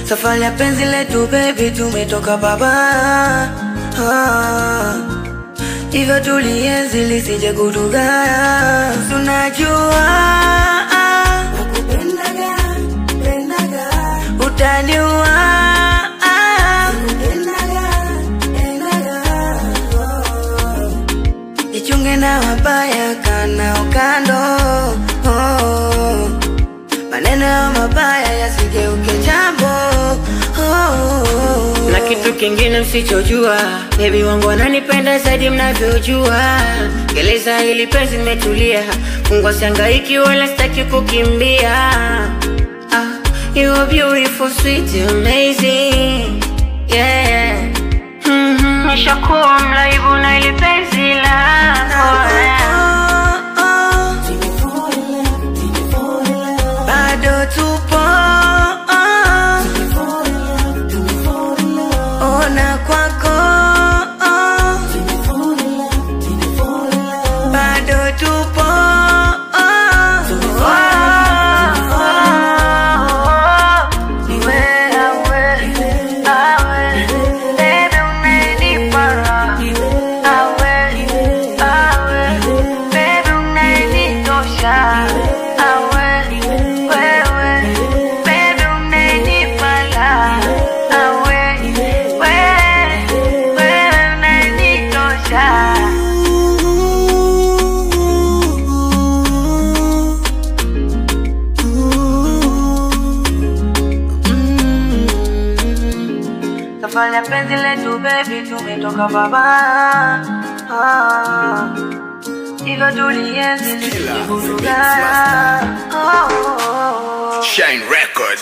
Safari ya penzi letu baby tumetoka baba. Hivyo tulienzi lisije kutugaya. Tunajua nakupendaga, pendaga, utaniua. Jichunge na wabaya kanao kando. Maneno ya mabaya yasigeuke jambo. Na kitu kingine msichojua, baby wangu ananipenda zaidi mnavyojua. Geleza hili penzi nimetulia, Mungu asihangaiki wala sitaki kukimbia. You are beautiful, sweet, amazing, yeah. Nishakuwa mlaibu na hili penzi lako. Bado tupo, ona kwako. Bado tupo, safari penzi letu baby tumetoka baba. Hivyo tulienzi lisije kutugaya. Shine Records.